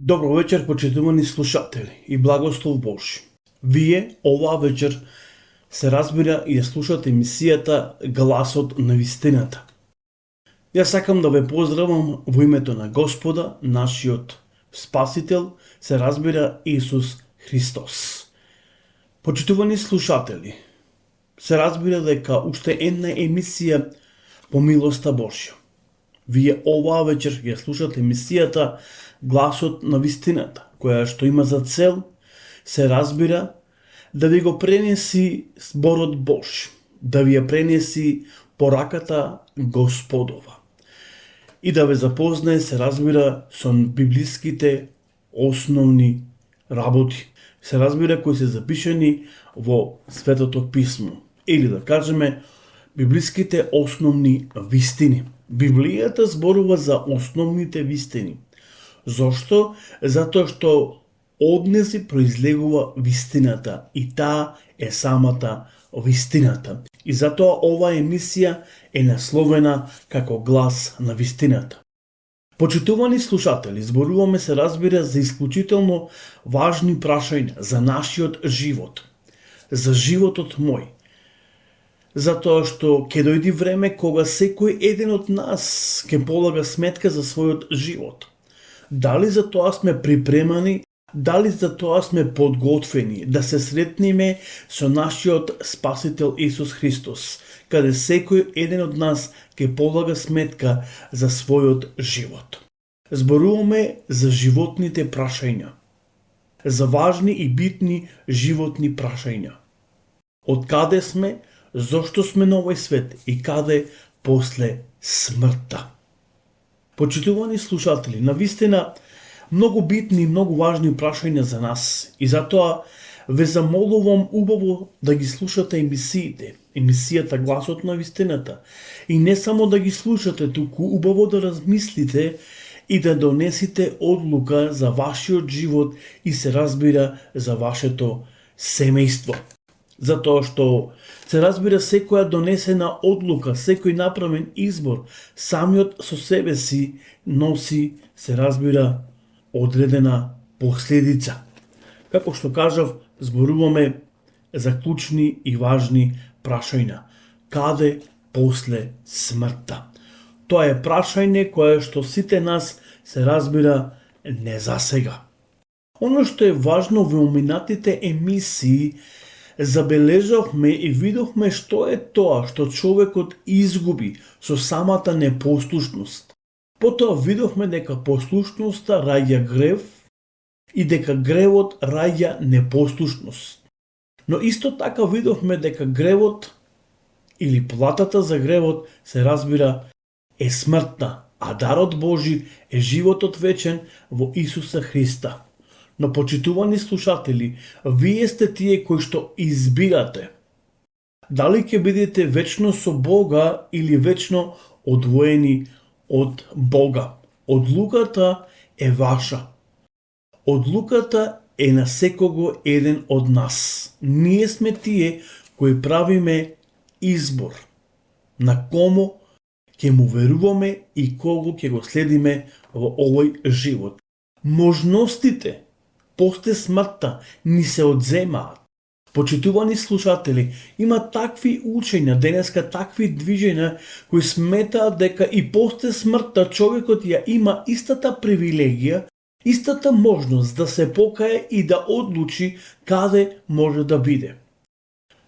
Добро вечер, почитувани слушатели и благослов Божи. Вие оваа вечер се разбира и ја слушате емисијата Гласот на вистината. Јас сакам да ве поздравам во името на Господа, нашиот Спасител, се разбира Исус Христос. Почитувани слушатели, се разбира дека уште една емисија по милоста Божја. Вие оваа вечер ја слушате емисијата Гласот на вистината, која што има за цел, се разбира, да ви го пренеси зборот Божи, да ви ја пренеси пораката Господова и да ве запознае, се разбира, со библиските основни работи, се разбира, кои се запишани во Светото Писмо, или да кажеме, библиските основни вистини. Библијата зборува за основните вистини. Зошто? Затоа што од неси произлегува вистината и таа е самата вистината. И затоа оваа емисија е насловена како Глас на вистината. Почитувани слушатели, зборуваме, се разбира, за исклучително важни прашања за нашиот живот, за животот мој. Затоа што ќе дојди време кога секој еден од нас ќе полага сметка за својот живот. Дали за тоа сме припремани, дали за тоа сме подготвени да се сретнеме со нашиот Спасител Исус Христос, каде секој еден од нас ќе полага сметка за својот живот. Зборуваме за животните прашања, за важни и битни животни прашања. Од каде сме, зошто сме на овој свет и каде после смртта. Почитувани слушатели, навистина многу битни и многу важни прашања за нас и затоа ве замолувам убаво да ги слушате емисијата Гласот на вистината и не само да ги слушате, туку убаво да размислите и да донесите одлука за вашиот живот и се разбира за вашето семејство. Затоа што се разбира секоја донесена одлука, секој направен избор, самиот со себе си носи, се разбира, одредена последица. Како што кажав, зборуваме за клучни и важни прашања. Каде после смртта? Тоа е прашање кое што сите нас, се разбира, не засега. Оно што е важно во минатите емисии, забележавме и видовме што е тоа што човекот изгуби со самата непослушност. Потоа видовме дека послушноста раѓа грев и дека гревот раѓа непослушност. Но исто така видовме дека гревот или платата за гревот, се разбира, е смртна, а дарот Божи е животот вечен во Исуса Христа. Но почитувани слушатели, вие сте тие кои што избирате дали ќе бидете вечно со Бога или вечно одвоени од Бога. Одлуката е ваша. Одлуката е на секого еден од нас. Ние сме тие кои правиме избор на кому ќе му веруваме и кого ќе го следиме во овој живот. Можностите после смртта ни се одземаат. Почитувани слушатели, има такви учења, денеска такви движења кои сметаат дека и после смртта човекот ја има истата привилегија, истата можност да се покае и да одлучи каде може да биде.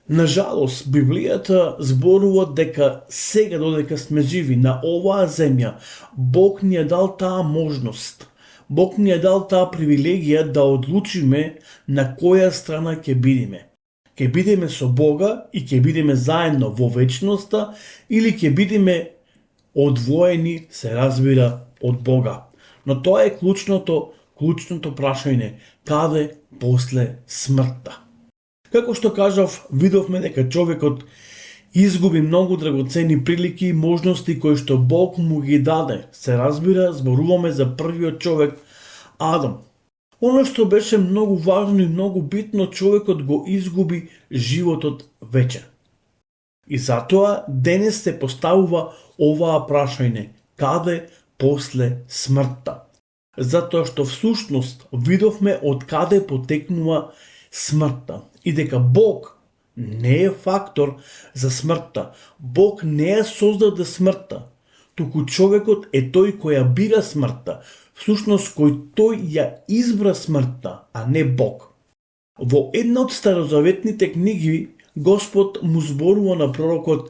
Нажалост, Библијата зборува дека сега додека сме живи на оваа земја, Бог ни е дал таа можност. Бог ни е дал таа привилегија да одлучиме на која страна ќе бидеме. Ќе бидеме со Бога и ќе бидеме заедно во вечноста или ќе бидеме одвоени, се разбира, од Бога. Но тоа е клучното прашање, каде после смртта. Како што кажав, видовме дека човекот изгуби многу драгоценни прилики и можности кои што Бог му ги даде. Се разбира, зборуваме за првиот човек, Адам. Оно што беше многу важно и многу битно, човекот го изгуби животот вечен. И затоа денес се поставува оваа прашање, каде после смртта? затоа што всушност видовме од каде потекнува смртта и дека Бог не е фактор за смртта. Бог не ја создаде смртта, туку човекот е тој кој ја бира смртта, всушност кој тој ја избра смртта, а не Бог. Во една од старозаветните книги Господ му зборува на пророкот,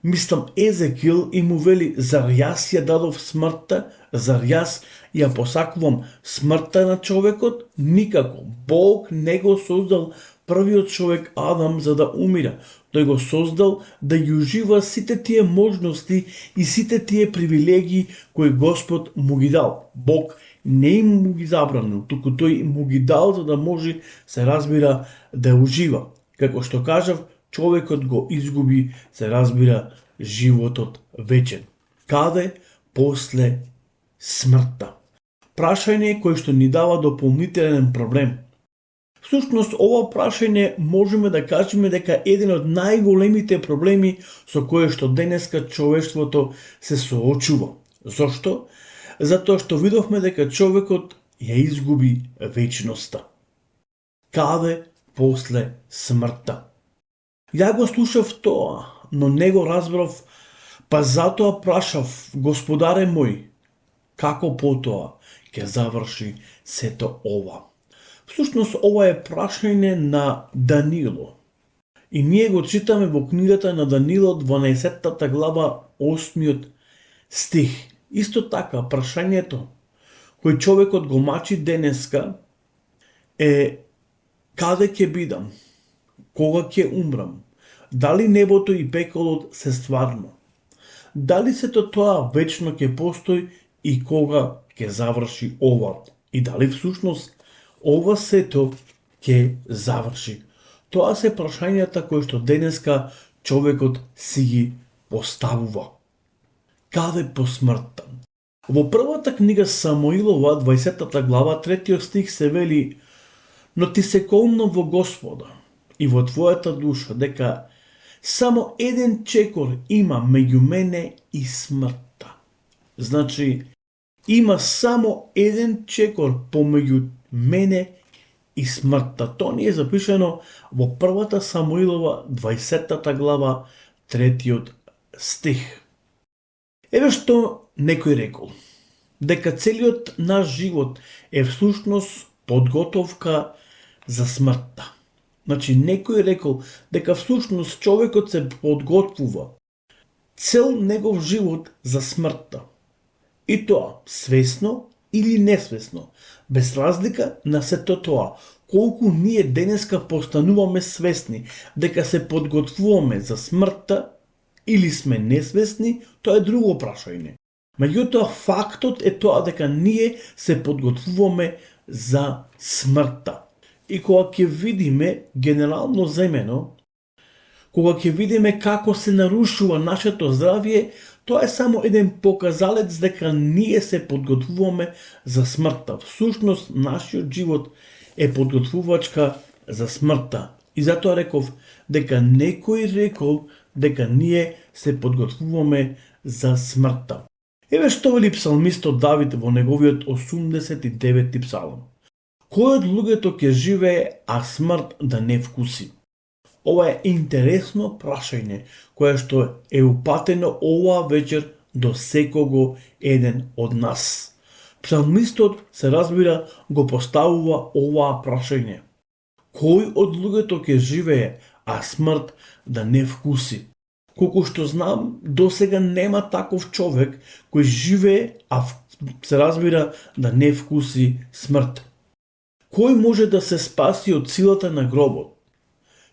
мислам Езекил, и му вели: зар јас ја дадов смртта, зар јас ја посакувам смртта на човекот? Никако. Бог не го создал првиот човек Адам за да умира. Тој го создал да ги ужива сите тие можности и сите тие привилегии кои Господ му ги дал. Бог не им му ги забранил, туку тој му ги дал за да може, се разбира, да ужива. Како што кажав, човекот го изгуби, се разбира, животот вечен. Каде? После смртта. Прашање кој што ни дава дополнителен проблем. Всушност, ова прашање можеме да кажеме дека е еден од најголемите проблеми со кои што денеска човештвото се соочува. Зошто? Затоа што видовме дека човекот ја изгуби вечноста. Каде? После смртта. Ја го слушав тоа, но не го разбрав, па затоа прашав: Господаре мој, како потоа ќе заврши сето ова? Всушност, ова е прашање на Данило. И ние го читаме во книгата на Данило, 12 глава, 8 стих. Исто така, прашањето кој човекот го мачи денеска е: каде ќе бидам? Кога ќе умрам? Дали небото и пеколот се стварно? Дали сето тоа вечно ќе постои и кога ќе заврши ова? И дали всушност ова сето ќе заврши? Тоа се прашањата кои што денеска човекот си ги поставува. Каде по смртта? Во првата книга Самуилова, 20 глава, 3 стих се вели: но ти се колна во Господа и во твојата душа дека само еден чекор има меѓу мене и смртта. Значи, има само еден чекор помеѓу мене и смртта. Тоа ни е запишено во првата Самуилова, 20 глава, 3 стих. Еве што некој рекол: дека целиот наш живот е всушност подготовка за смртта. Значи, некој рекол дека всушност човекот се подготвува цел негов живот за смртта. И тоа свесно или несвесно, без разлика на сето тоа, колку ние денеска постануваме свесни дека се подготвуваме за смртта или сме несвесни, тоа е друго прашање. Меѓутоа, фактот е тоа дека ние се подготвуваме за смртта. И кога ќе видиме, генерално земено, кога ќе видиме како се нарушува нашето здравје, тоа е само еден показалец дека ние се подготвуваме за смртта. Всушност, нашиот живот е подготвувачка за смртта. И затоа реков дека некој рекол дека ние се подготвуваме за смртта. Еве што вели псалмистот Давид во неговиот 89-ти псалм: кој од луѓето ќе живее, а смрт да не вкуси? Ова е интересно прашање, кое што е упатено оваа вечер до секого еден од нас. Псалмистот, се разбира, го поставува оваа прашање: кој од луѓето ќе живее, а смрт да не вкуси? Колку што знам, досега нема таков човек кој живее, а се разбира, да не вкуси смрт. Кој може да се спаси од силата на гробот?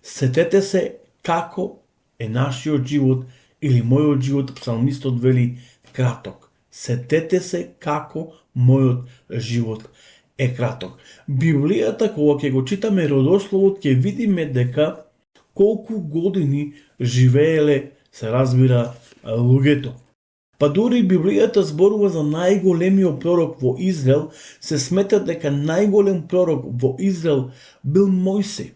Сетете се како е нашиот живот, или мојот живот, псалмистот вели, краток. Сетете се како мојот живот е краток. Библијата, кога ќе го читаме родословот, ќе видиме дека колку години живееле, се разбира, луѓето. Па дури Библијата зборува за најголемиот пророк во Израел, се смета дека најголем пророк во Израел бил Мојсей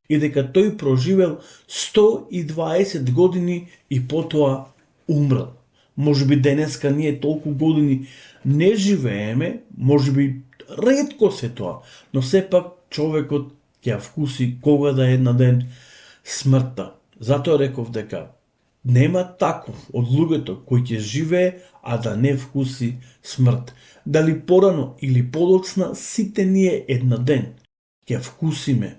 и дека тој проживел 120 години и потоа умрел. Можеби денеска ние толку години не живееме, можеби ретко се тоа, но сепак човекот ќе вкуси кога да е една ден смртта. Затоа реков дека нема таков од луѓето кој ќе живее, а да не вкуси смрт. Дали порано или подоцна, сите ние една ден ќе вкусиме.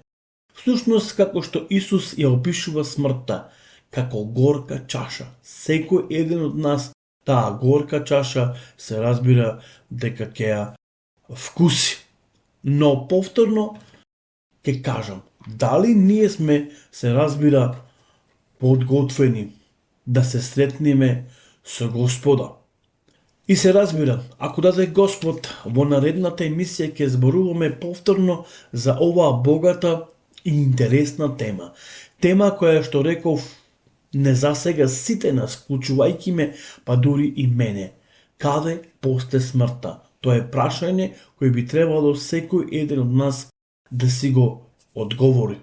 Всушност, како што Исус ја опишува смртта, како горка чаша. Секој еден од нас таа горка чаша се разбира дека ќе ја вкуси. Но повторно ќе кажам, дали ние сме, се разбира, подготвени да се сретнеме со Господа. И се разбира, ако даде Господ, во наредната емисија ќе зборуваме повторно за оваа богата и интересна тема. Тема која, што реков, не засега сите нас, вклучувајќи ме, па дури и мене. Каде после смртта? Тоа е прашање кој би требало секој еден од нас да си го одговори.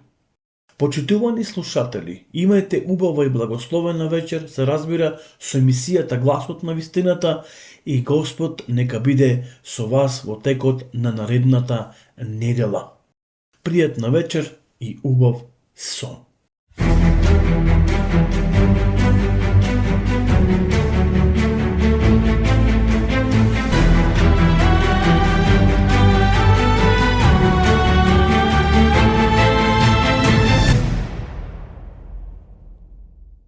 Почитувани слушатели, имајте убава и благословена вечер, се разбира, со емисијата Гласот на вистината, и Господ нека биде со вас во текот на наредната недела. Пријатна вечер и убав сон.